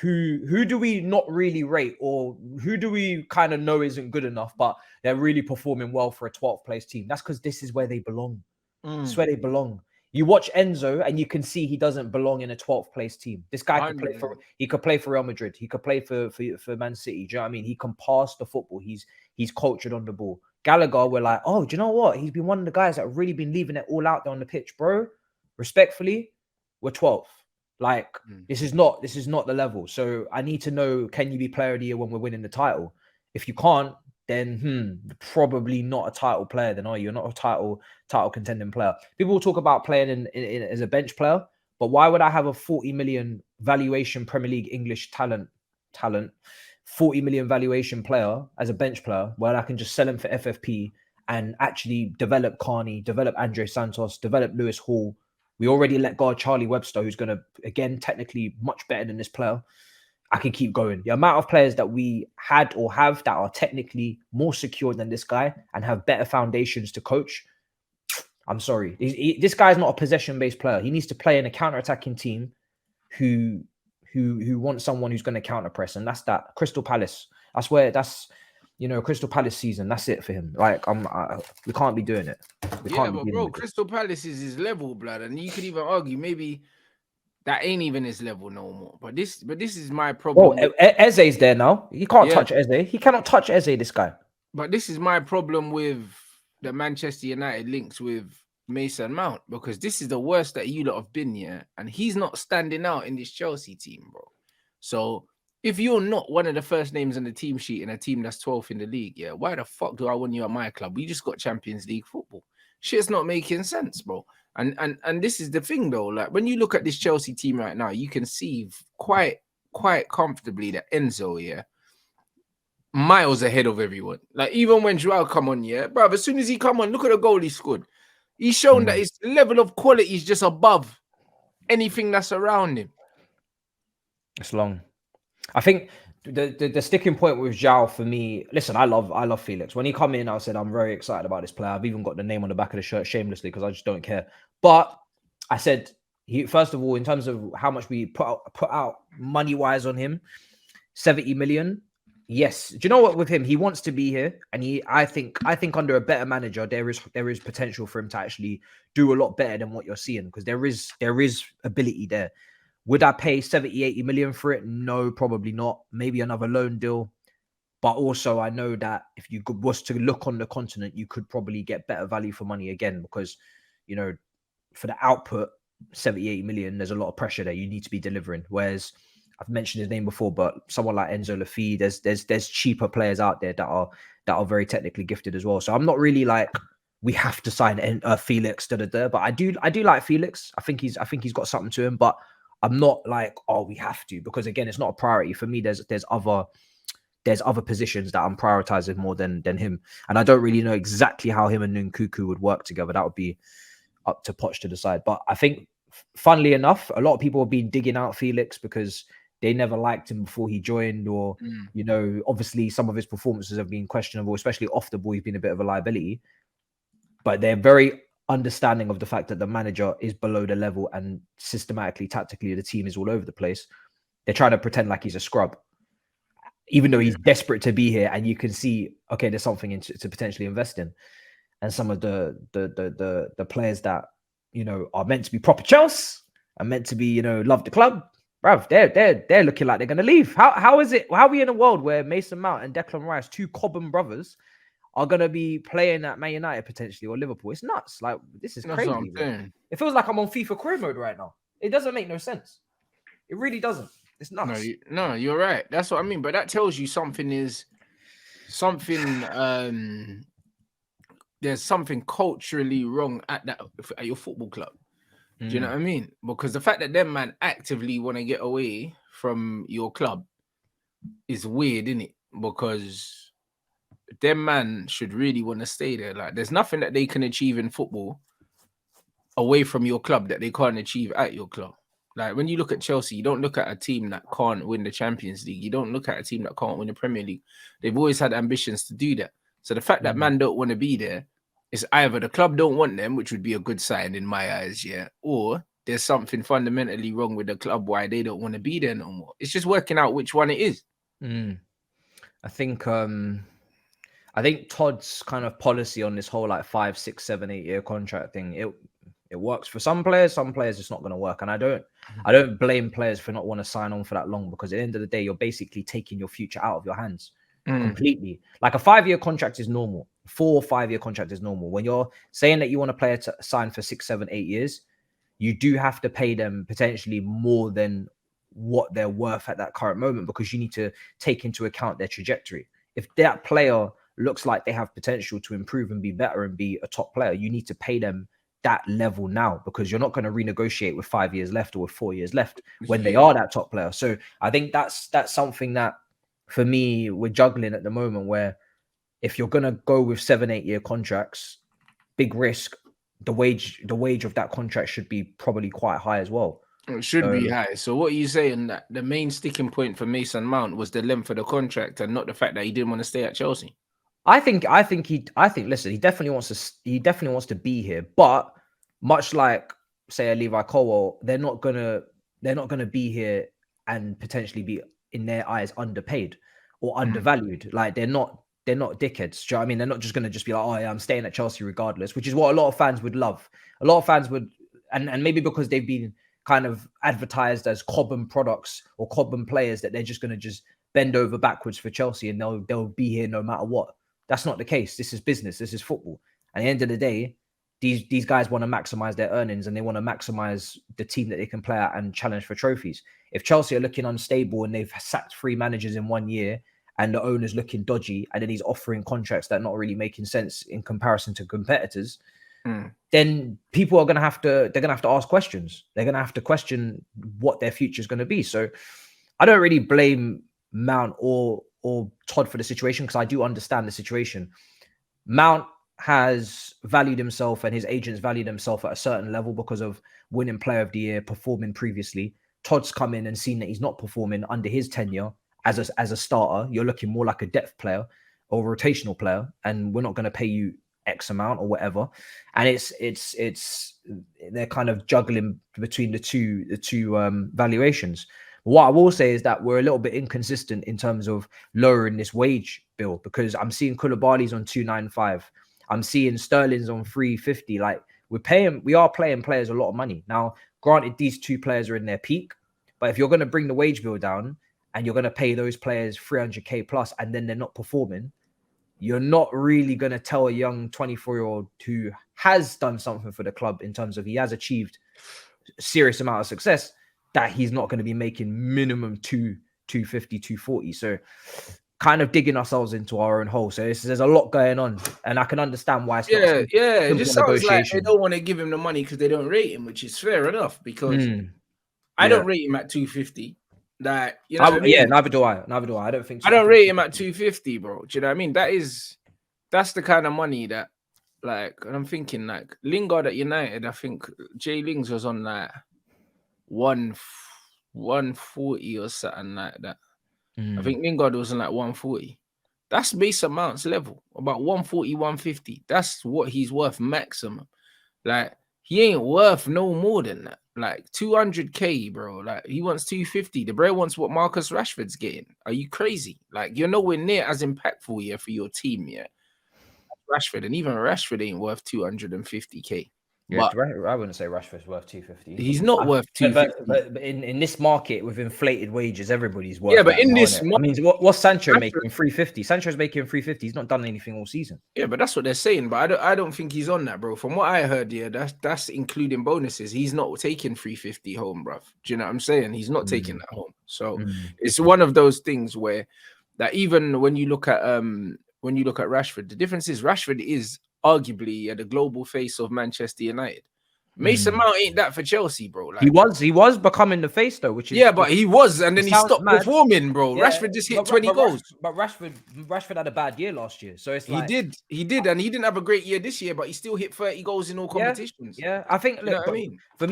who do we not really rate, or who do we kind of know isn't good enough, but they're really performing well for a 12th place team? That's because this is where they belong. It's where they belong. You watch Enzo and you can see he doesn't belong in a 12th place team. This guy could play for Real Madrid. He could play for Man City. Do you know what I mean? He can pass the football. He's cultured on the ball. Gallagher, we're like, oh, do you know what? He's been one of the guys that have really been leaving it all out there on the pitch, bro. Respectfully, we're 12th. Like, this is not the level. So I need to know, can you be player of the year when we're winning the title? If you can't, then probably not a title player. Then are you? You're not a title contending player. People will talk about playing in as a bench player, but why would I have a 40 million valuation Premier League English talent, 40 million valuation player as a bench player, where I can just sell him for FFP and actually develop Carney, develop Andre Santos, develop Lewis Hall? We already let go of Charlie Webster, who's going to, again, technically much better than this player. I can keep going. The amount of players that we had or have that are technically more secure than this guy and have better foundations to coach. I'm sorry. This guy's not a possession-based player. He needs to play in a counter-attacking team who wants someone who's going to counter-press. And that's that. Crystal Palace. Crystal Palace season. That's it for him. Like, we can't be doing it. Crystal Palace is his level, blood. And you could even argue maybe that ain't even his level no more. But this is my problem. Oh, Eze's there now. He can't touch Eze. He cannot touch Eze, this guy. But this is my problem with the Manchester United links with Mason Mount, because this is the worst that you lot have been, and he's not standing out in this Chelsea team, bro. So if you're not one of the first names on the team sheet in a team that's 12th in the league, why the fuck do I want you at my club? We just got Champions League football. Shit's not making sense, bro. And this is the thing, though. Like, when you look at this Chelsea team right now, you can see quite comfortably that Enzo, miles ahead of everyone. Like, even when Joao come on, bro, as soon as he come on, look at the goal he scored. He's shown that his level of quality is just above anything that's around him. It's long. I think the sticking point with Joao for me, listen, I love Felix. When he come in, I said I'm very excited about this player. I've even got the name on the back of the shirt shamelessly because I just don't care. But I said, first of all, in terms of how much we put out money-wise on him, 70 million. Yes. Do you know what? With him, he wants to be here, and I think under a better manager, there is potential for him to actually do a lot better than what you're seeing, because there is ability there. Would I pay 70, 80 million for it? No, probably not. Maybe another loan deal. But also, I know that if you was to look on the continent, you could probably get better value for money again, because, for the output, 70, 80 million, there's a lot of pressure there. You need to be delivering. Whereas, I've mentioned his name before, but someone like Enzo Laffi, there's cheaper players out there that are very technically gifted as well. So I'm not really like, we have to sign Felix, but I do like Felix. I think he's got something to him, but I'm not like, oh, we have to, because again, it's not a priority for me. There's other positions that I'm prioritizing more than him, and I don't really know exactly how him and Nkunku would work together. That would be up to Poch to decide. But I think, funnily enough, a lot of people have been digging out Felix because they never liked him before he joined, or obviously some of his performances have been questionable, especially off the ball. He's been a bit of a liability, but they're very understanding of the fact that the manager is below the level, and systematically, tactically, the team is all over the place. They're trying to pretend like he's a scrub, even though he's desperate to be here, and you can see, okay, there's something to potentially invest in. And some of the players that are meant to be proper Chelsea and meant to be love the club, bruv, they're looking like they're gonna leave. How is it? How are we in a world where Mason Mount and Declan Rice, two Cobham brothers, are going to be playing at Man United potentially, or Liverpool? It's nuts. Like, this is crazy. It feels like I'm on FIFA career mode right now. It doesn't make no sense. It really doesn't. It's nuts. No, you're right. That's what I mean. But that tells you there's something culturally wrong at your football club. Do you know what I mean? Because the fact that them man actively want to get away from your club is weird, isn't it? Because them man should really want to stay there. Like, there's nothing that they can achieve in football away from your club that they can't achieve at your club. Like, when you look at Chelsea, you don't look at a team that can't win the Champions League. You don't look at a team that can't win the Premier League. They've always had ambitions to do that. So the fact that man don't want to be there is either the club don't want them, which would be a good sign in my eyes, or there's something fundamentally wrong with the club why they don't want to be there no more. It's just working out which one it is. I think Todd's kind of policy on this whole like 5, 6, 7, 8 year contract thing, it works for some players it's not going to work. And I don't blame players for not want to sign on for that long, because at the end of the day, you're basically taking your future out of your hands completely. Like a 5-year contract is normal. 4 or 5 year contract is normal. When you're saying that you want a player to sign for 6, 7, 8 years, you do have to pay them potentially more than what they're worth at that current moment, because you need to take into account their trajectory. If that player looks like they have potential to improve and be better and be a top player, you need to pay them that level now, because you're not going to renegotiate with 5 years left or with 4 years left when they are that top player. So I think that's something that for me we're juggling at the moment, where if you're going to go with 7, 8 year contracts, big risk, the wage of that contract should be probably quite high as well. It should be high. So what are you saying, that the main sticking point for Mason Mount was the length of the contract and not the fact that he didn't want to stay at Chelsea? I think listen, he definitely wants to be here, but much like say a Levi Colwell, they're not gonna be here and potentially be, in their eyes, underpaid or undervalued. Like they're not dickheads. Do you know what I mean? They're not just gonna just be like, oh yeah, I'm staying at Chelsea regardless, which is what a lot of fans would love. A lot of fans would, and maybe because they've been kind of advertised as Cobham products or Cobham players, that they're just gonna just bend over backwards for Chelsea and they'll be here no matter what. That's not the case. This is business. This is football. At the end of the day, these guys want to maximize their earnings and they want to maximize the team that they can play at and challenge for trophies. If Chelsea are looking unstable and they've sacked 3 managers in 1 year and the owner's looking dodgy and then he's offering contracts that are not really making sense in comparison to competitors, then people are going to have to ask questions. They're going to have to question what their future is going to be. So I don't really blame Mount or Todd for the situation, because I do understand the situation. Mount has valued himself and his agents valued himself at a certain level because of winning Player of the Year, performing previously. Todd's come in and seen that he's not performing under his tenure as a starter. You're looking more like a depth player or a rotational player, and we're not going to pay you X amount or whatever. And it's they're kind of juggling between the two valuations. What I will say is that we're a little bit inconsistent in terms of lowering this wage bill, because I'm seeing Koulibaly's on 295. I'm seeing Sterling's on 350. Like we are paying players a lot of money. Now, granted, these 2 players are in their peak, but if you're going to bring the wage bill down and you're going to pay those players 300k plus and then they're not performing, you're not really going to tell a young 24-year-old who has done something for the club in terms of he has achieved a serious amount of success that he's not going to be making minimum 250, 240. So kind of digging ourselves into our own hole. So there's a lot going on, and I can understand why it's not a it just sounds like they don't want to give him the money because they don't rate him, which is fair enough, because I don't rate him at 250. That, you know what I mean? Yeah, neither do I. I don't think so. I don't rate him at 250, bro. Do you know what I mean? That's the kind of money that, like, and I'm thinking like Lingard at United, I think Jay Lings was on like 140 or something like that. I think Lingard was on like 140. That's Mason Mount's level, about 140, 150. That's what he's worth maximum. Like, he ain't worth no more than that. Like 200k, bro. Like, he wants 250. The bro wants what Marcus Rashford's getting. Are you crazy? Like, you're nowhere near as impactful here for your team yet. Rashford, and even Rashford ain't worth 250k. Yeah, but I wouldn't say Rashford's worth 250. He's not worth 250. But in this market with inflated wages, everybody's worth. Yeah, but in this, I mean, what's Sancho making? 350. Sancho's making 350. He's not done anything all season. Yeah, but that's what they're saying. But I don't think he's on that, bro. From what I heard, yeah, that's including bonuses. He's not taking 350 home, bro. Do you know what I'm saying? He's not taking that home. So it's one of those things where that even when you look at Rashford, the difference is Rashford is arguably the global face of Manchester United. Mason Mount ain't that for Chelsea, bro. Like, he was becoming the face though, which is but he was, and then he stopped performing, bro. Yeah, Rashford just hit 20 goals. But Rashford had a bad year last year, so it's like he did, and he didn't have a great year this year, but he still hit 30 goals in all competitions. Yeah, I think. Look, you know what I mean? For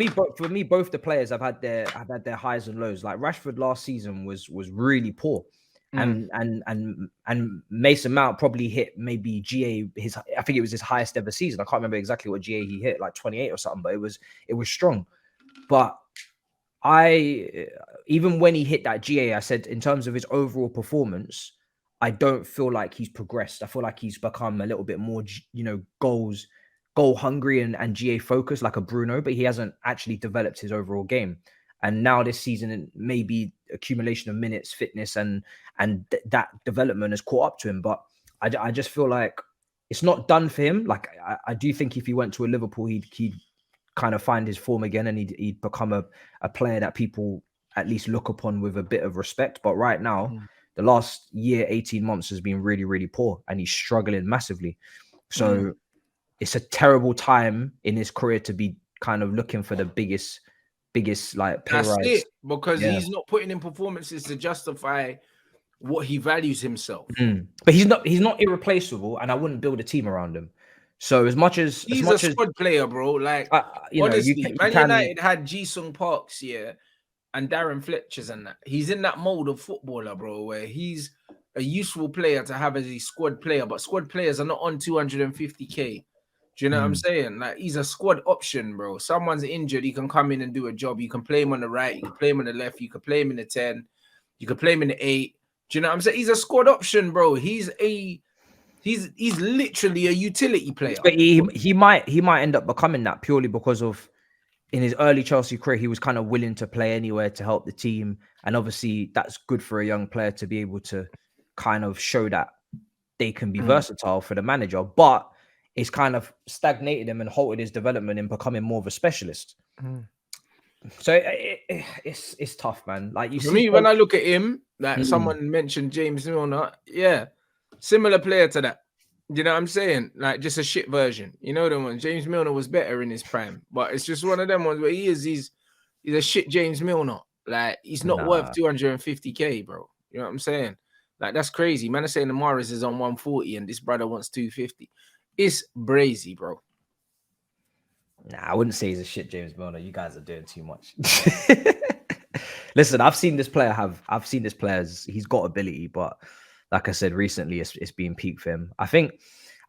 me, both the players have had their highs and lows. Like Rashford last season was really poor. And Mason Mount probably hit maybe GA I think it was his highest ever season. I can't remember exactly what GA he hit, like 28 or something, but it was strong. But even when he hit that GA, I said in terms of his overall performance, I don't feel like he's progressed. I feel like he's become a little bit more, goal hungry and GA focused like a Bruno, but he hasn't actually developed his overall game. And now this season, maybe accumulation of minutes, fitness, and that development has caught up to him. But I just feel like it's not done for him. Like I do think if he went to a Liverpool, he'd kind of find his form again, and he'd become a player that people at least look upon with a bit of respect. But right now, the last year, 18 months has been really, really poor, and he's struggling massively. So it's a terrible time in his career to be kind of looking for the biggest like pay That's rise. it, because he's not putting in performances to justify what he values himself. But he's not irreplaceable, and I wouldn't build a team around him. So as much as a squad player, bro. Like honestly, Man United had Ji-Sung Parks here and Darren Fletcher's and that. He's in that mold of footballer, bro, where he's a useful player to have as a squad player, but squad players are not on 250k. Do you know what I'm saying? Like, he's a squad option, bro. Someone's injured, he can come in and do a job. You can play him on the right, you can play him on the left, you can play him in the 10, you can play him in the 8. Do you know what I'm saying? He's a squad option, bro. He's literally a utility player. But he might end up becoming that purely because of in his early Chelsea career, he was kind of willing to play anywhere to help the team. And obviously that's good for a young player to be able to kind of show that they can be versatile for the manager, but it's kind of stagnated him and halted his development in becoming more of a specialist. So it's tough, man. Like you see, when I look at him, like someone mentioned James Milner, similar player to that. You know what I'm saying? Like, just a shit version. You know the one. James Milner was better in his prime, but it's just one of them ones where he's a shit James Milner. Like, he's not worth 250k, bro. You know what I'm saying? Like, that's crazy. Man, I'm saying the Mahrez is on 140 and this brother wants 250. It's brazy, bro. Nah, I wouldn't say he's a shit James Milner. You guys are doing too much. Listen, I've seen this player he's got ability, but like I said recently, it's been peak for him. I think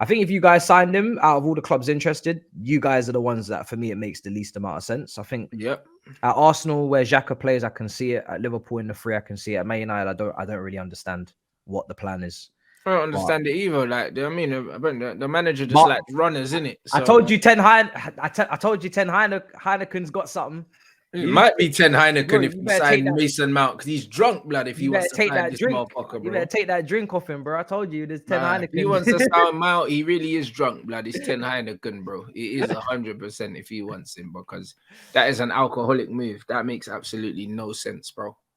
if you guys signed him out of all the clubs interested, you guys are the ones that, for me, it makes the least amount of sense. I think at Arsenal, where Xhaka plays, I can see it. At Liverpool in the free, I can see it. At Man United, I don't really understand what the plan is. I don't understand it either. Like, I mean, the manager just like runners, innit? So, I told you I told you Heineken's got something. It might be 10 Heineken if you sign Mason Mount, because he's drunk, blood. If he wants to take that drink, bro. You better take that drink off him, bro. I told you there's 10 Heineken. If he wants to sign Mount, he really is drunk, blood. It's 10 Heineken, bro. It is 100% if he wants him, because that is an alcoholic move. That makes absolutely no sense, bro.